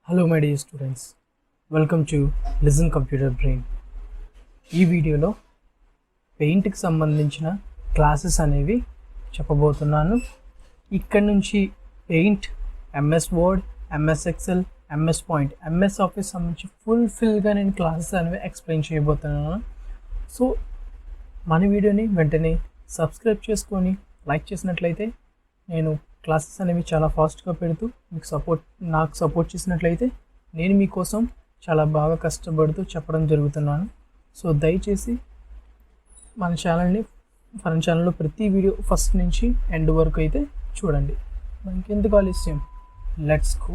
Hello my dear students, welcome to listen computer brain. ఈ వీడియోలో పెయింట్కి సంబంధించిన క్లాసెస్ అనేవి చెప్పబోతున్నాను. ఇక్కడ నుంచి paint, MS word, MS Excel, MS point, MS office సంబంధించి ఫుల్గా నేను క్లాసెస్ అనేవి ఎక్స్ప్లెయిన్ చేయబోతున్నాను. సో మన వీడియోని వెంటనే సబ్స్క్రైబ్ చేసుకొని లైక్ చేసినట్లయితే నేను క్లాసెస్ అనేవి చాలా ఫాస్ట్గా పెడుతూ నాకు సపోర్ట్ చేసినట్లయితే నేను మీకోసం చాలా బాగా కష్టపడుతూ చెప్పడం జరుగుతున్నాను. సో దయచేసి మన ఛానల్లో ప్రతి వీడియో ఫస్ట్ నుంచి ఎండ్ వరకు అయితే చూడండి. మనకి ఎందుకు ఆలస్యం, లెట్స్ గో.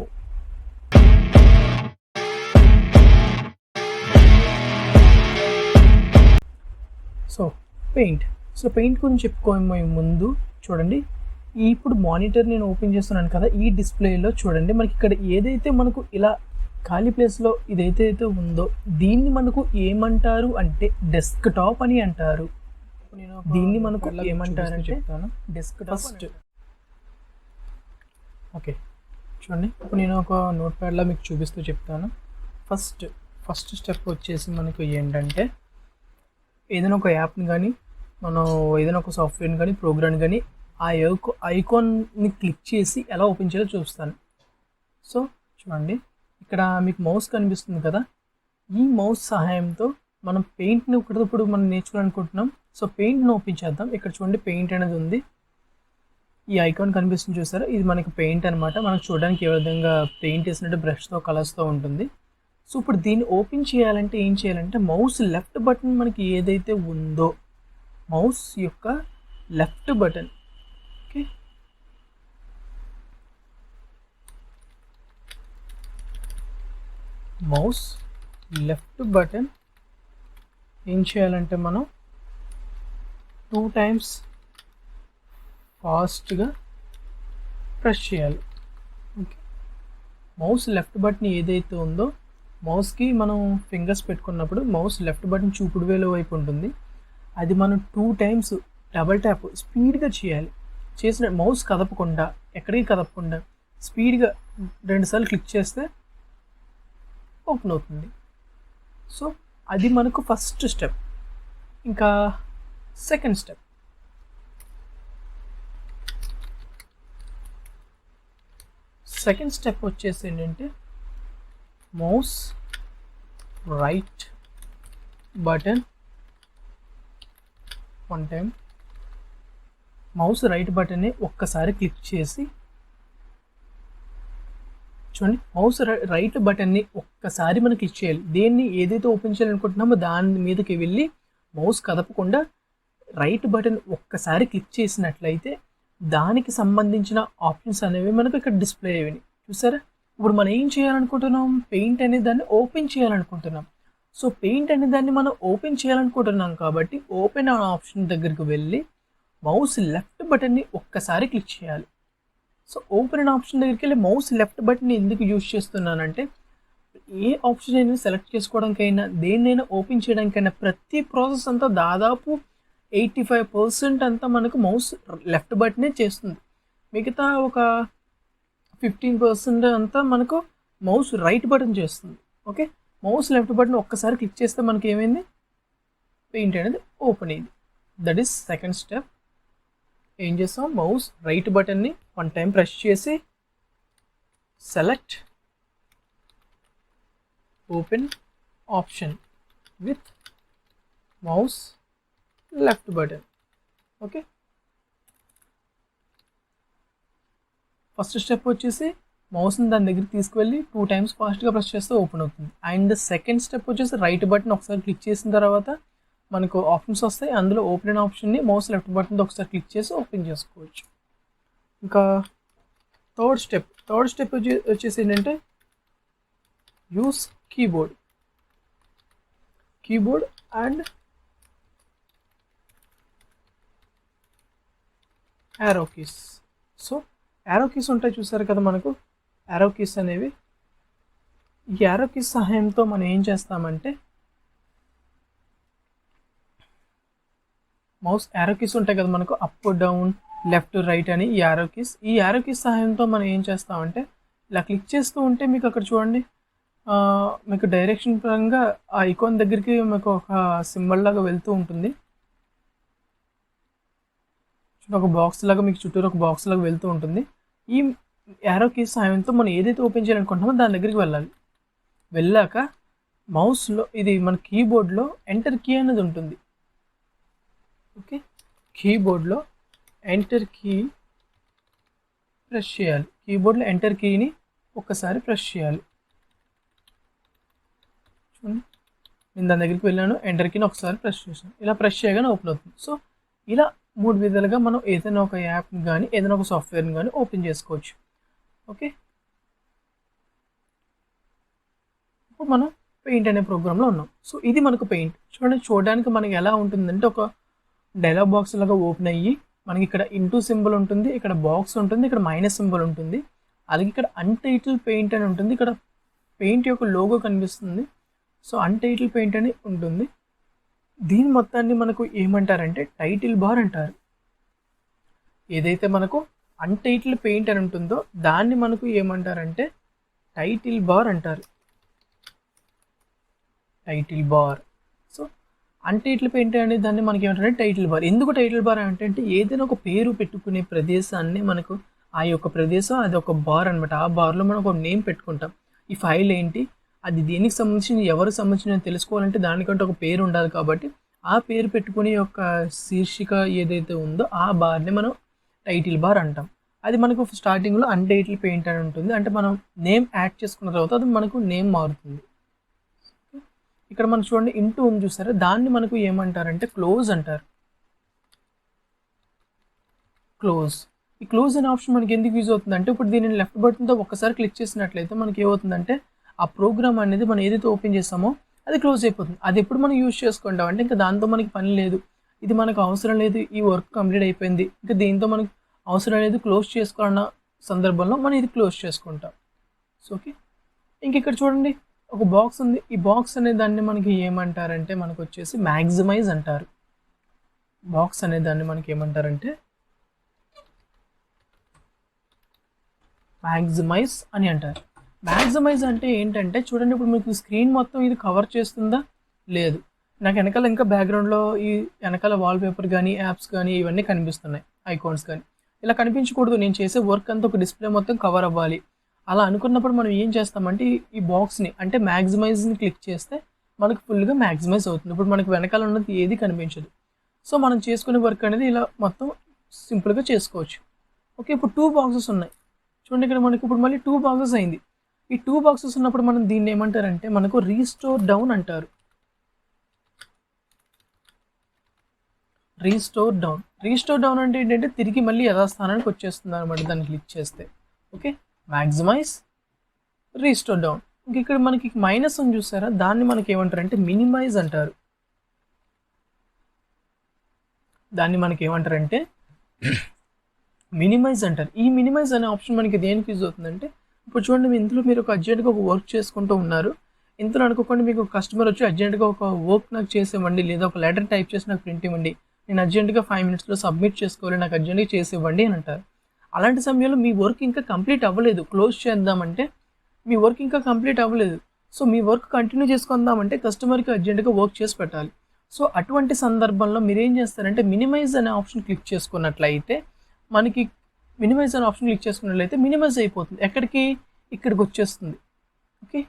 సో పెయింట్ గురించి చెప్పుకోబోయే ముందు చూడండి, ఇప్పుడు మానిటర్ నేను ఓపెన్ చేస్తున్నాను కదా, ఈ డిస్ప్లేలో చూడండి మనకి ఇక్కడ ఏదైతే మనకు ఇలా ఖాళీ ప్లేస్లో ఇదైతే ఉందో దీన్ని మనకు ఏమంటారు అంటే డెస్క్టాప్ అని అంటారు. దీన్ని మనకు ఏమంటారంటే చెప్తాను, డెస్క్టాప్. ఫస్ట్ ఓకే చూడండి, ఇప్పుడు నేను ఒక నోట్ ప్యాడ్లో మీకు చూపిస్తూ చెప్తాను. ఫస్ట్ స్టెప్ వచ్చేసి మనకు ఏంటంటే ఏదైనా ఒక యాప్ని కానీ మనం ఏదైనా ఒక సాఫ్ట్వేర్ని కానీ ప్రోగ్రామ్ కానీ ఆ ఐకాన్ని క్లిక్ చేసి ఎలా ఓపెన్ చేయాలో చూపిస్తాను. సో చూడండి, ఇక్కడ మీకు మౌస్ కనిపిస్తుంది కదా, ఈ మౌస్ సహాయంతో మనం పెయింట్ని ఇప్పుడు మనం నేర్చుకోవాలనుకుంటున్నాం. సో పెయింట్ని ఓపెన్ చేద్దాం. ఇక్కడ చూడండి పెయింట్ అనేది ఉంది, ఈ ఐకాన్ కనిపిస్తుంది చూసారా, ఇది మనకి పెయింట్ అనమాట. మనకు చూడడానికి ఏ విధంగా పెయింట్ వేసినట్టు బ్రష్తో కలర్స్తో ఉంటుంది. సో ఇప్పుడు దీన్ని ఓపెన్ చేయాలంటే ఏం చేయాలంటే మౌస్ లెఫ్ట్ బటన్ మనకి ఏదైతే ఉందో మౌస్ యొక్క left button, okay, mouse left button ఏం చేయాలంటే మనం 2 times ఫాస్ట్గా ప్రెస్ చేయాలి. ఓకే, మౌస్ లెఫ్ట్ బటన్ ఏదైతే ఉందో మౌస్కి మనం ఫింగర్స్ పెట్టుకున్నప్పుడు మౌస్ లెఫ్ట్ బటన్ చూపుడు వేలు వైపు ఉంటుంది. అది మనం 2 times డబల్ ట్యాప్ స్పీడ్గా చేయాలి. చేసిన మౌస్ కదపకుండా, ఎక్కడికి కదపకుండా స్పీడ్గా 2 సార్లు క్లిక్ చేస్తే ఓపెన్ అవుతుంది. సో అది మనకు ఫస్ట్ స్టెప్. ఇంకా సెకండ్ స్టెప్ వచ్చేసి ఏంటంటే mouse right button 1 time mouse right బటన్ని ఒక్కసారి క్లిక్ చేసి చూడండి, మౌస్ రైట్ బటన్ని ఒక్కసారి మనం క్లిక్ చేయాలి. దేన్ని ఏదైతే ఓపెన్ చేయాలనుకుంటున్నామో దాని మీదకి వెళ్ళి మౌస్ కదపకుండా రైట్ బటన్ ఒక్కసారి క్లిక్ చేసినట్లయితే దానికి సంబంధించిన ఆప్షన్స్ అనేవి మనకు ఇక్కడ డిస్ప్లే అయ్యాయి చూసారా. ఇప్పుడు మనం ఏం చేయాలనుకుంటున్నాం, పెయింట్ అనే దాన్ని ఓపెన్ చేయాలనుకుంటున్నాం. సో పెయింట్ అనే దాన్ని మనం ఓపెన్ చేయాలనుకుంటున్నాం కాబట్టి ఓపెన్ ఆప్షన్ దగ్గరికి వెళ్ళి మౌస్ లెఫ్ట్ బటన్ని ఒక్కసారి క్లిక్ చేయాలి. సో ఓపెన్ ఆప్షన్ దగ్గరికి వెళ్ళి మౌస్ లెఫ్ట్ బటన్ని ఎందుకు యూజ్ చేస్తున్నానంటే ఏ ఆప్షన్ అయినా సెలెక్ట్ చేసుకోవడానికైనా దేన్నైనా ఓపెన్ చేయడానికైనా ప్రతి ప్రాసెస్ అంతా దాదాపు 85% అంతా మనకు మౌస్ లెఫ్ట్ బటనే చేస్తుంది. మిగతా ఒక 15% అంతా మనకు మౌస్ రైట్ బటన్ చేస్తుంది. ఓకే, మౌస్ లెఫ్ట్ బటన్ ఒక్కసారి క్లిక్ చేస్తే మనకి ఏమైంది, పెయింట్ అనేది ఓపెన్ అయింది. That is second step. ఏం చేస్తాం, మౌస్ రైట్ బటన్ని 1 time ప్రెస్ చేసి select open option with mouse left button. Okay, first step వచ్చేసి మౌస్ని దాని దగ్గరికి తీసుకువెళ్ళి 2 times ఫాస్ట్గా ప్రెస్ చేస్తే ఓపెన్ అవుతుంది. అండ్ సెకండ్ స్టెప్ వచ్చేసి రైట్ బటన్ ఒకసారి క్లిక్ చేసిన తర్వాత మనకు ఆప్షన్స్ వస్తాయి, అందులో ఓపెన్ ఆప్షన్ని మౌస్ లెఫ్ట్ బటన్తో ఒకసారి క్లిక్ చేసి ఓపెన్ చేసుకోవచ్చు. ఇంకా థర్డ్ స్టెప్ వచ్చేసి ఏంటంటే use keyboard and arrow keys. So arrow keys ఉంటాయి చూసారు కదా, మనకు యారో కీస్ అనేవి, ఈ యారో కీస్ సహాయంతో మనం ఏం చేస్తామంటే మౌస్ యారో కీస్ ఉంటాయి కదా మనకు, అప్ డౌన్ లెఫ్ట్ రైట్ అని ఈ యారో కీస్ సహాయంతో మనం ఏం చేస్తామంటే ఇలా క్లిక్ చేస్తూ ఉంటే మీకు అక్కడ చూడండి మీకు డైరెక్షన్ పరంగా ఆ ఐకాన్ దగ్గరికి మీకు ఒక సింబల్ లాగా వెళ్తూ ఉంటుంది. ఒక బాక్స్ లాగా మీకు చుట్టూరు ఒక బాక్స్ లాగా వెళ్తూ ఉంటుంది. ఈ యారో కీ సాయంతో మనం ఏదైతే ఓపెన్ చేయాలనుకుంటున్నామో దాని దగ్గరికి వెళ్ళాలి. వెళ్ళాక మౌస్లో ఇది మన కీబోర్డ్లో ఎంటర్ కీ అనేది ఉంటుంది. ఓకే, కీబోర్డ్లో ఎంటర్ కీ ప్రెస్ చేయాలి. కీబోర్డ్లో ఎంటర్ కీని ఒక్కసారి ప్రెస్ చేయాలి. చూడండి, నేను దాని దగ్గరికి వెళ్ళాను, ఎంటర్ కీని ఒకసారి ప్రెస్ చేశాను. ఇలా ప్రెస్ చేయగానే ఓపెన్ అవుతుంది. సో ఇలా 3 విధాలుగా మనం ఏదైనా ఒక యాప్ని కానీ ఏదైనా ఒక సాఫ్ట్వేర్ని కానీ ఓపెన్ చేసుకోవచ్చు. ఓకే, ఇప్పుడు మనం పెయింట్ అనే ప్రోగ్రాంలో ఉన్నాం. సో ఇది మనకు పెయింట్ చూడడానికి మనకి ఎలా ఉంటుందంటే ఒక డైలాగ్ బాక్స్ లాగా ఓపెన్ అయ్యి మనకి ఇక్కడ ఇంటూ సింబల్ ఉంటుంది, ఇక్కడ బాక్స్ ఉంటుంది, ఇక్కడ మైనస్ సింబల్ ఉంటుంది, అలాగే ఇక్కడ అన్టైటిల్ పెయింట్ అని ఉంటుంది, ఇక్కడ పెయింట్ యొక్క లోగో కనిపిస్తుంది. సో అన్టైటిల్ పెయింట్ అని ఉంటుంది. దీని మొత్తాన్ని మనకు ఏమంటారంటే టైటిల్ బార్ అంటారు. ఏదైతే మనకు అన్టైటిల్ పెయింట్ అని ఉంటుందో దాన్ని మనకు ఏమంటారంటే టైటిల్ బార్ అంటారు. Title bar. So untitled paint అనే దాన్ని మనకి ఏమంటారంటే టైటిల్ బార్. ఎందుకు టైటిల్ బార్ అంటే ఏదైనా ఒక పేరు పెట్టుకునే ప్రదేశాన్ని మనకు ఆ యొక్క ప్రదేశం అది ఒక బార్ అనమాట. ఆ బార్లో మనం ఒక నేమ్ పెట్టుకుంటాం. ఈ ఫైల్ ఏంటి, అది దేనికి సంబంధించి ఎవరికి సంబంధించి తెలుసుకోవాలంటే దానికంటే ఒక పేరు ఉండాలి. కాబట్టి ఆ పేరు పెట్టుకునే యొక్క శీర్షిక ఏదైతే ఉందో ఆ బార్ని మనం టైటిల్ బార్ అంటాం. అది మనకు స్టార్టింగ్లో అన్టైటిల్ పెయింట్ అని ఉంటుంది. అంటే మనం నేమ్ యాడ్ చేసుకున్న తర్వాత అది మనకు నేమ్ మారుతుంది. ఇక్కడ మనం చూడండి ఇంటూ ఉంది చూసారా, దాన్ని మనకు ఏమంటారంటే క్లోజ్ అంటారు. క్లోజ్. ఈ క్లోజ్ అనే ఆప్షన్ మనకి ఎందుకు యూజ్ అవుతుంది అంటే ఇప్పుడు దీనిని లెఫ్ట్ బటన్తో ఒక్కసారి క్లిక్ చేసినట్లయితే మనకి ఏమవుతుందంటే ఆ ప్రోగ్రామ్ అనేది మనం ఏదైతే ఓపెన్ చేస్తామో అది క్లోజ్ అయిపోతుంది. అది ఎప్పుడు మనం యూజ్ చేసుకుంటాం అంటే ఇంకా దాంతో మనకి పని లేదు, ఇది మనకు అవసరం లేదు, ఈ వర్క్ కంప్లీట్ అయిపోయింది, ఇంకా దీంతో మనకు అవసరం లేదు, క్లోజ్ చేసుకోవాలన్న సందర్భంలో మనం ఇది క్లోజ్ చేసుకుంటాం. సో ఓకే, ఇంక ఇక్కడ చూడండి ఒక బాక్స్ ఉంది. ఈ బాక్స్ అనే దాన్ని మనకి ఏమంటారంటే మనకు వచ్చేసి మ్యాక్సిమైజ్ అంటారు. బాక్స్ అనే దాన్ని మనకి ఏమంటారంటే మ్యాక్సిమైజ్ అని అంటారు. మ్యాక్సిమైజ్ అంటే ఏంటంటే చూడండి ఇప్పుడు మీకు స్క్రీన్ మొత్తం ఇది కవర్ చేస్తుందా, లేదు. నాకు వెనకాల ఇంకా బ్యాక్గ్రౌండ్లో ఈ వెనకాల వాల్పేపర్ కానీ యాప్స్ కానీ ఇవన్నీ కనిపిస్తున్నాయి, ఐకాన్స్ కానీ. ఇలా కనిపించకూడదు, నేను చేసే వర్క్ అంతా ఒక డిస్ప్లే మొత్తం కవర్ అవ్వాలి. అలా అనుకున్నప్పుడు మనం ఏం చేస్తామంటే ఈ బాక్స్ని అంటే మ్యాక్సిమైజ్ని క్లిక్ చేస్తే మనకు ఫుల్గా మ్యాక్సిమైజ్ అవుతుంది. ఇప్పుడు మనకు వెనకాల ఉన్నది ఏది కనిపించదు. సో మనం చేసుకునే వర్క్ అనేది ఇలా మొత్తం సింపుల్గా చేసుకోవచ్చు. ఓకే, ఇప్పుడు 2 బాక్సెస్ ఉన్నాయి చూడండి. ఇక్కడ మనకి ఇప్పుడు మళ్ళీ 2 బాక్సెస్ అయింది. ఈ 2 బాక్సెస్ ఉన్నప్పుడు మనం దీన్ని ఏమంటారంటే మనకు రీస్టోర్ డౌన్ అంటారు. Restore down. రీస్టోర్ డౌన్ అంటే ఏంటంటే తిరిగి మళ్ళీ యథాస్థానానికి వచ్చేస్తుంది అనమాట దాన్ని క్లిక్ చేస్తే. Okay, maximise, restore down. ఇంక ఇక్కడ మనకి మైనస్ అని చూసారా, దాన్ని మనకి ఏమంటారు అంటే మినిమైజ్ అంటారు. దాన్ని మనకి ఏమంటారంటే మినిమైజ్ అంటారు. ఈ మినిమైజ్ అనే ఆప్షన్ మనకి దేనికి యూజ్ అవుతుందంటే ఇప్పుడు చూడండి ఇందులో మీరు ఒక అర్జెంట్గా ఒక వర్క్ చేసుకుంటూ ఉన్నారు. ఇంతలో అనుకోకుండా మీకు ఒక కస్టమర్ వచ్చి అర్జెంట్గా ఒక వర్క్ నాకు చేసేవ్వండి, లేదా ఒక లెటర్ టైప్ చేసి నాకు ప్రింట్ ఇవ్వండి, నేను అర్జెంట్గా 5 మినిట్స్లో సబ్మిట్ చేసుకోవాలి, నాకు అర్జెంట్గా చేసేవ్వండి అని అంటారు. అలాంటి సమయంలో మీ వర్క్ ఇంకా కంప్లీట్ అవ్వలేదు, క్లోజ్ చేద్దామంటే మీ వర్క్ ఇంకా కంప్లీట్ అవ్వలేదు. సో మీ వర్క్ కంటిన్యూ చేసుకుందామంటే కస్టమర్కి అర్జెంట్గా వర్క్ చేసి పెట్టాలి. సో అటువంటి సందర్భంలో మీరు ఏం చేస్తారంటే మినిమైజ్ అనే ఆప్షన్ క్లిక్ చేసుకున్నట్లయితే మనకి మినిమైజ్ అనే ఆప్షన్ క్లిక్ చేసుకున్నట్లయితే మినిమైజ్ అయిపోతుంది. ఎక్కడికి, ఇక్కడికి వచ్చేస్తుంది. ఓకే,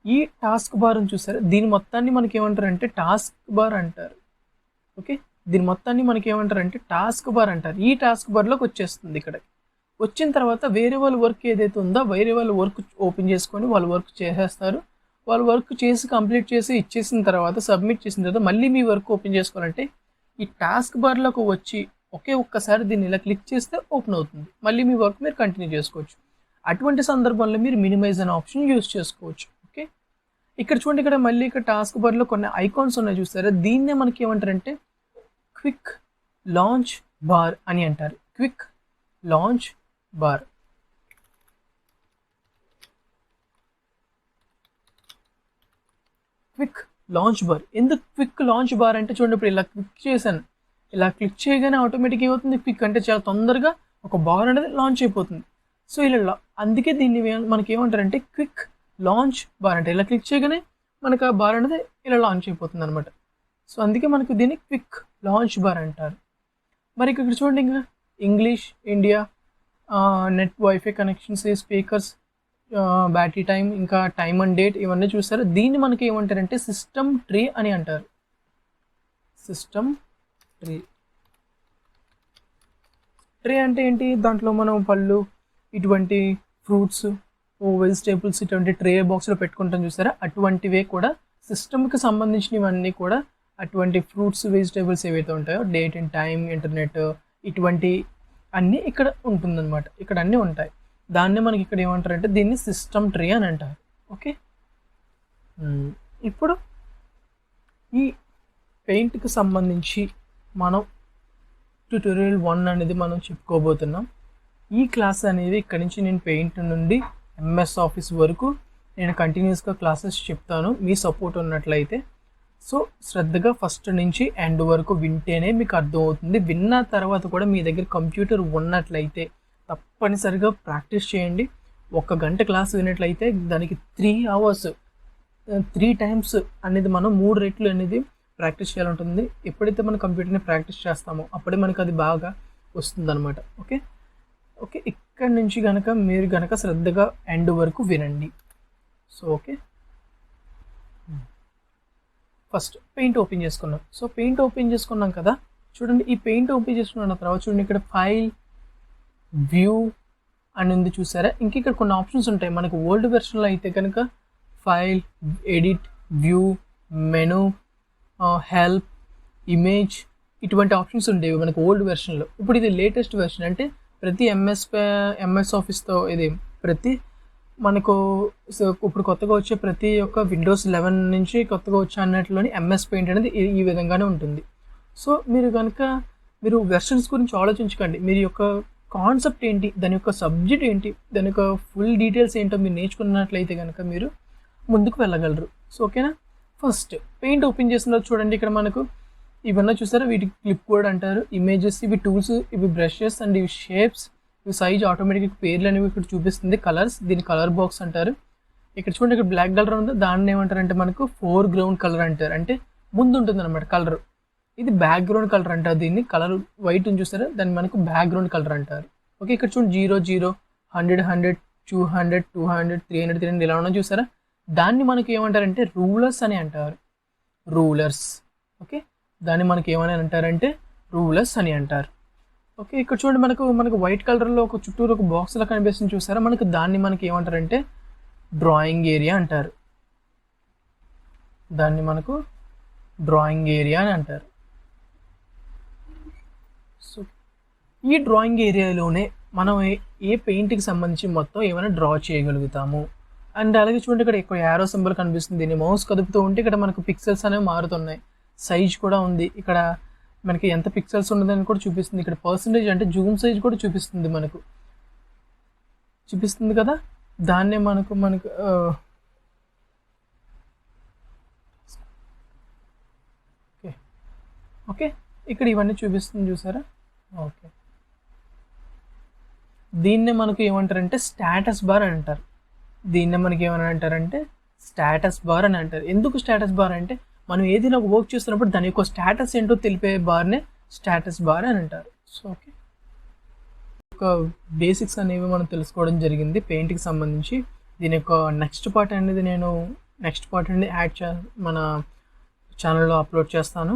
ఈ టాస్క్ బార్ అని చూసారు, దీని మొత్తాన్ని మనకి ఏమంటారంటే టాస్క్ బార్ అంటారు. ఓకే, దీని మొత్తాన్ని మనకి ఏమంటారంటే టాస్క్ బార్ అంటారు. ఈ టాస్క్ బార్లోకి వచ్చేస్తుంది. ఇక్కడ వచ్చిన తర్వాత వేరే వాళ్ళ వర్క్ ఏదైతే ఉందో వేరే వాళ్ళ వర్క్ ఓపెన్ చేసుకొని వాళ్ళు వర్క్ చేసేస్తారు. వాళ్ళు వర్క్ చేసి కంప్లీట్ చేసి ఇచ్చేసిన తర్వాత సబ్మిట్ చేసిన తర్వాత మళ్ళీ మీ వర్క్ ఓపెన్ చేసుకోవాలంటే ఈ టాస్క్ బార్లోకి వచ్చి ఒక్కసారి దీన్ని ఇలా క్లిక్ చేస్తే ఓపెన్ అవుతుంది. మళ్ళీ మీ వర్క్ మీరు కంటిన్యూ చేసుకోవచ్చు. అటువంటి సందర్భంలో మీరు మినిమైజ్ అనే ఆప్షన్ యూజ్ చేసుకోవచ్చు. ఓకే, ఇక్కడ చూడండి, ఇక్కడ మళ్ళీ ఇక్కడ టాస్క్ బార్లో కొన్ని ఐకాన్స్ ఉన్నాయి చూస్తారా, దీన్నే మనకి ఏమంటారంటే క్విక్ లాంచ్ బార్ అని అంటారు. Quick launch bar. Quick launch bar. ఎందుకు క్విక్ లాంచ్ బార్ అంటే చూడండి ఇప్పుడు ఇలా క్లిక్ చేశాను, ఇలా క్లిక్ చేయగానే ఆటోమేటిక్ ఏమవుతుంది, క్విక్ అంటే చాలా తొందరగా ఒక బార్ అనేది లాంచ్ అయిపోతుంది. సో ఇలా అందుకే దీన్ని మనకి ఏమంటారంటే క్విక్ లాంచ్ బార్ అంటే ఇలా క్లిక్ చేయగానే మనకు ఆ బార్ అనేది ఇలా లాంచ్ అయిపోతుంది అనమాట. సో అందుకే మనకు దీన్ని క్విక్ లాంచ్ బార్ అంటారు. మరి ఇక్కడ చూడండి, ఇంకా English, India, net, wifi connections, speakers, battery time, ఇంకా టైమ్ అండ్ డేట్, ఇవన్నీ చూస్తారు. దీన్ని మనకి ఏమంటారంటే సిస్టమ్ ట్రీ అని అంటారు. System tree. ట్రే అంటే ఏంటి? దాంట్లో మనం పళ్ళు, ఇటువంటి ఫ్రూట్స్, వెజిటేబుల్స్ ఇటువంటి ట్రే బాక్స్లో పెట్టుకుంటాం చూసారా, అటువంటివే కూడా సిస్టమ్కి సంబంధించినవన్నీ కూడా అటువంటి ఫ్రూట్స్, వెజిటేబుల్స్ ఏవైతే ఉంటాయో, డేట్ అండ్ టైం, ఇంటర్నెట్, ఇటువంటి అన్నీ ఇక్కడ ఉంటుందన్నమాట. ఇక్కడ అన్నీ ఉంటాయి. దాన్నే మనకి ఇక్కడ ఏమంటారంటే దీన్ని సిస్టమ్ ట్రీ అని అంటారు. ఓకే, ఇప్పుడు ఈ పెయింట్కి సంబంధించి మనం ట్యుటోరియల్ 1 అనేది మనం చెప్పుకోబోతున్నాం. ఈ క్లాస్ అనేది ఇక్కడ నుంచి నేను పెయింట్ నుండి ఎంఎస్ ఆఫీస్ వరకు నేను కంటిన్యూస్గా క్లాసెస్ చెప్తాను, మీ సపోర్ట్ ఉన్నట్లయితే. సో శ్రద్ధగా ఫస్ట్ నుంచి ఎండ్ వరకు వింటేనే మీకు అర్థమవుతుంది. విన్న తర్వాత కూడా మీ దగ్గర కంప్యూటర్ ఉన్నట్లయితే తప్పనిసరిగా ప్రాక్టీస్ చేయండి. 1 గంట క్లాస్ విన్నట్లయితే దానికి 3 hours 3 times అనేది మనం 3 రెట్లు అనేది ప్రాక్టీస్ చేయాలంటుంది. ఎప్పుడైతే మనం కంప్యూటర్ని ప్రాక్టీస్ చేస్తామో అప్పుడే మనకు అది బాగా వస్తుందన్నమాట. ఓకే ఓకే, ఇక్కడ నుంచి కనుక మీరు కనుక శ్రద్ధగా ఎండ్ వరకు వినండి. So okay, first paint open చేసుకున్నాం. సో పెయింట్ ఓపెన్ చేసుకున్నాం కదా, చూడండి ఈ పెయింట్ ఓపెన్ చేసుకున్న తర్వాత చూడండి ఇక్కడ ఫైల్, వ్యూ అని ఉంది చూసారా. ఇంక ఇక్కడ కొన్ని ఆప్షన్స్ ఉంటాయి. మనకు ఓల్డ్ వెర్షన్లో అయితే కనుక file, edit, view, menu, help, image, ఇటువంటి ఆప్షన్స్ ఉండేవి మనకు ఓల్డ్ వెర్షన్లో. ఇప్పుడు ఇది లేటెస్ట్ వెర్షన్, అంటే ప్రతి ఎంఎస్ ఆఫీస్తో ఇది ప్రతి మనకు ఇప్పుడు కొత్తగా వచ్చే ప్రతి ఒక్క విండోస్ 11 నుంచి కొత్తగా వచ్చే అన్నట్లోని ఎంఎస్ పెయింట్ అనేది ఈ విధంగానే ఉంటుంది. సో మీరు కనుక మీరు వెర్షన్స్ గురించి ఆలోచించకండి. మీరు యొక్క కాన్సెప్ట్ ఏంటి, దాని యొక్క సబ్జెక్ట్ ఏంటి, దాని యొక్క ఫుల్ డీటెయిల్స్ ఏంటో మీరు నేర్చుకున్నట్లయితే కనుక మీరు ముందుకు వెళ్ళగలరు. సో ఓకేనా, ఫస్ట్ పెయింట్ ఓపెన్ చేసిన చూడండి ఇక్కడ మనకు ఇవన్నీ చూసారా, వీటికి క్లిప్ బోర్డ్ అంటారు. ఇమేజెస్, ఇవి టూల్స్, ఇవి బ్రషెస్ అండ్ ఇవి షేప్స్, ఇవి సైజ్, ఆటోమేటిక్ పేర్లు అనేవి ఇక్కడ చూపిస్తుంది. కలర్స్, దీని కలర్ బాక్స్ అంటారు. ఇక్కడ చూడండి ఇక్కడ బ్లాక్ కలర్ ఉంది, దాన్ని ఏమంటారంటే మనకు ఫోర్గ్రౌండ్ కలర్ అంటారు, అంటే ముందు ఉంటుంది అనమాట కలర్. ఇది బ్యాక్గ్రౌండ్ కలర్ అంటారు. దీన్ని కలర్ వైట్ ఉంది చూసారా, దాన్ని మనకు బ్యాక్గ్రౌండ్ కలర్ అంటారు. ఓకే, ఇక్కడ చూడండి 0 0 100 100 200 200 300 300 ఇలా ఉన్నా చూసారా, దాన్ని మనకి ఏమంటారంటే రూలర్స్ అని అంటారు. రూలర్స్. ఓకే, దాన్ని మనకి ఏమని అంటారంటే రూలర్స్ అని అంటారు. ఓకే, ఇక్కడ చూడండి మనకు వైట్ కలర్లో ఒక చుట్టూరు ఒక బాక్స్లో కనిపిస్తుంది చూసారా, మనకు దాన్ని మనకి ఏమంటారంటే డ్రాయింగ్ ఏరియా అంటారు. దాన్ని మనకు డ్రాయింగ్ ఏరియా అని అంటారు. సో ఈ డ్రాయింగ్ ఏరియాలోనే మనం ఏ పెయింట్కి సంబంధించి మొత్తం ఏమైనా డ్రా చేయగలుగుతాము. అండ్ అలాగే చూడండి ఇక్కడ యారో సింబల్ కనిపిస్తుంది. దీన్ని మౌస్ కదుపుతూ ఉంటే ఇక్కడ మనకు పిక్సెల్స్ అనేవి మారుతున్నాయి. సైజ్ కూడా ఉంది, ఇక్కడ మనకి ఎంత పిక్సెల్స్ ఉన్నదని కూడా చూపిస్తుంది. ఇక్కడ పర్సంటేజ్ అంటే జూమ్ సైజ్ కూడా చూపిస్తుంది, మనకు చూపిస్తుంది కదా. దాన్నే మనకు ఓకే ఓకే ఇక్కడ ఇవన్నీ చూపిస్తుంది చూసారా. ఓకే, దీన్నే మనకు ఏమంటారంటే స్టేటస్ బార్ అని అంటారు. దీన్నే మనకి ఏమని అంటారంటే స్టేటస్ బార్ అని అంటారు. ఎందుకు స్టేటస్ బార్ అంటే మనం ఏదైనా ఒక వర్క్ చేస్తున్నప్పుడు దాని యొక్క స్టేటస్ ఏంటో తెలిపే బార్నే స్టేటస్ బార్ అని అంటారు. సో ఓకే, ఒక బేసిక్స్ అనేవి మనం తెలుసుకోవడం జరిగింది పెయింట్కి సంబంధించి. దీని యొక్క నెక్స్ట్ పార్ట్ అనేది యాడ్ మన ఛానల్లో అప్లోడ్ చేస్తాను.